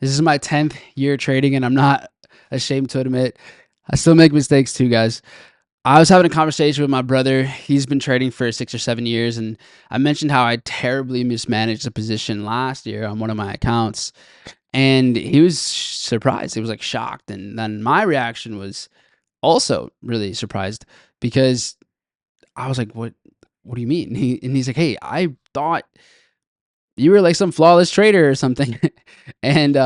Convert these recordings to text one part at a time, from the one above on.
This is my 10th year trading, and I'm not ashamed to admit I still make mistakes too, guys. I was having a conversation with my brother. He's been trading for 6 or 7 years, and I mentioned how I terribly mismanaged a position last year on one of my accounts. And he was surprised. He was like shocked. And then my reaction was also really surprised because I was like, what do you mean? He's like, hey, I thought you were like some flawless trader or something. And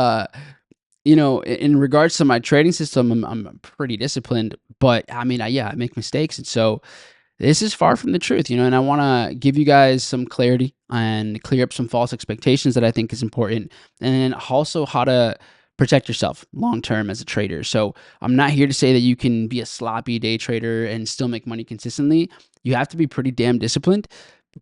in regards to my trading system, I'm pretty disciplined, but I mean, yeah, I make mistakes. And so this is far from the truth, and I want to give you guys some clarity and clear up some false expectations that I think is important. And then also how to protect yourself long term as a trader. So I'm not here to say that you can be a sloppy day trader and still make money consistently. You have to be pretty damn disciplined,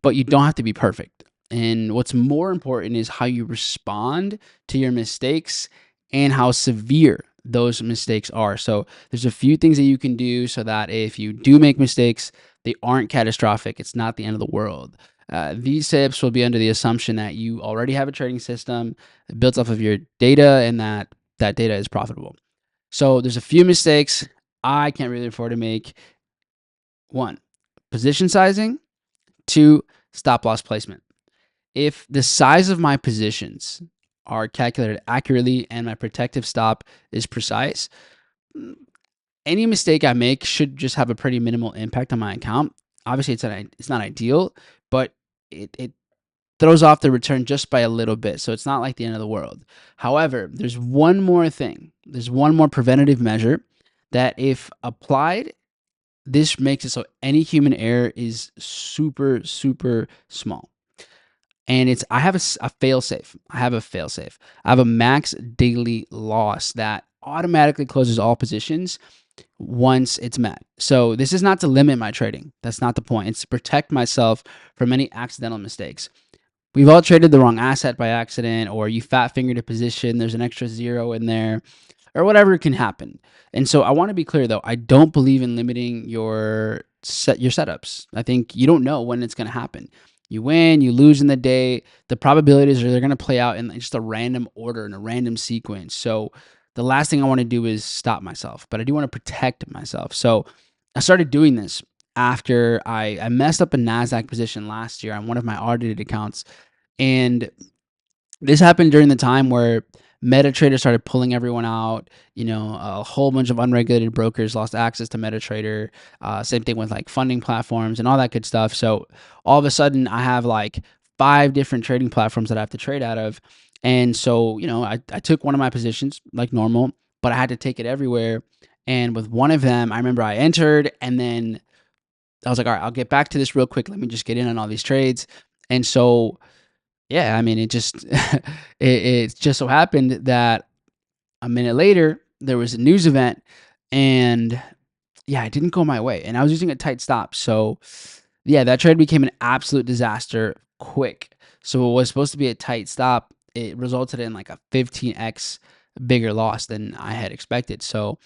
but you don't have to be perfect. And what's more important is how you respond to your mistakes and how severe those mistakes are. So there's a few things that you can do so that if you do make mistakes, they aren't catastrophic. It's not the end of the world. These tips will be under the assumption that you already have a trading system built off of your data and that data is profitable. So there's a few mistakes I can't really afford to make. One, position sizing. Two, stop loss placement. If the size of my positions are calculated accurately and my protective stop is precise, any mistake I make should just have a pretty minimal impact on my account. Obviously, it's not ideal, but it throws off the return just by a little bit. So it's not like the end of the world. However, there's one more thing. There's one more preventative measure that, if applied, this makes it so any human error is super, super small. And I have a fail safe. I have a fail safe. I have a max daily loss that automatically closes all positions once it's met. So this is not to limit my trading. That's not the point. It's to protect myself from any accidental mistakes. We've all traded the wrong asset by accident, or you fat fingered a position, there's an extra zero in there, or whatever can happen. And so I want to be clear though, I don't believe in limiting your setups. I think you don't know when it's going to happen. You win, you lose in the day. The probabilities are they're going to play out in just a random order, in a random sequence. So the last thing I want to do is stop myself, but I do want to protect myself. So I started doing this after I messed up a NASDAQ position last year on one of my audited accounts. And this happened during the time where MetaTrader started pulling everyone out. A whole bunch of unregulated brokers lost access to MetaTrader. Same thing with like funding platforms and all that good stuff. So all of a sudden, I have like 5 different trading platforms that I have to trade out of. And so, I took one of my positions like normal, but I had to take it everywhere. And with one of them, I remember I entered and then I was like, all right, I'll get back to this real quick. Let me just get in on all these trades. And so yeah, I mean, it just it just so happened that a minute later there was a news event, and yeah, it didn't go my way, and I was using a tight stop. So yeah, that trade became an absolute disaster quick. So what was supposed to be a tight stop, it resulted in like a 15x bigger loss than I had expected. So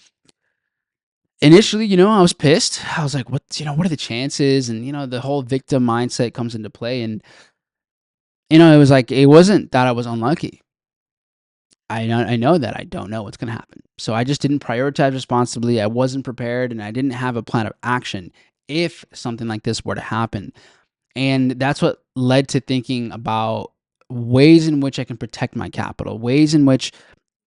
initially, I was pissed. I was like, what are the chances? And the whole victim mindset comes into play. And it was like, it wasn't that I was unlucky. I know that I don't know what's gonna happen. So I just didn't prioritize responsibly. I wasn't prepared, and I didn't have a plan of action if something like this were to happen. And that's what led to thinking about ways in which I can protect my capital, ways in which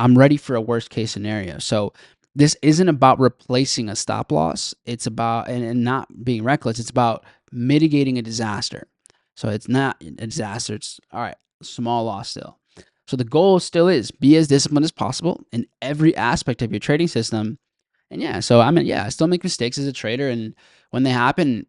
I'm ready for a worst case scenario. So this isn't about replacing a stop loss. It's about and not being reckless. It's about mitigating a disaster. So it's not a disaster. It's all right, small loss still. So the goal still is be as disciplined as possible in every aspect of your trading system. And yeah, so I still make mistakes as a trader, and when they happen,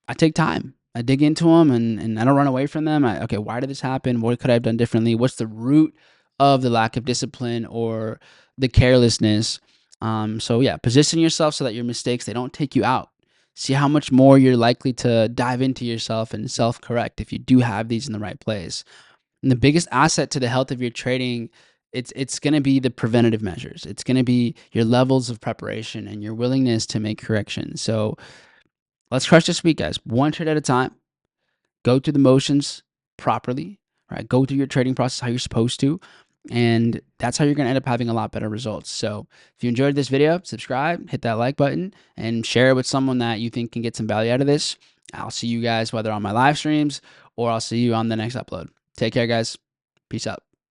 I take time. I dig into them, and I don't run away from them. Okay, why did this happen? What could I have done differently? What's the root of the lack of discipline or the carelessness? So yeah, position yourself so that your mistakes, they don't take you out. See how much more you're likely to dive into yourself and self-correct if you do have these in the right place. And the biggest asset to the health of your trading, it's going to be the preventative measures. It's going to be your levels of preparation and your willingness to make corrections. So let's crush this week, guys. One trade at a time. Go through the motions properly, right? Go through your trading process how you're supposed to. And that's how you're going to end up having a lot better results. So if you enjoyed this video, subscribe, hit that like button, and share it with someone that you think can get some value out of this. I'll see you guys whether on my live streams or I'll see you on the next upload. Take care, guys. Peace out.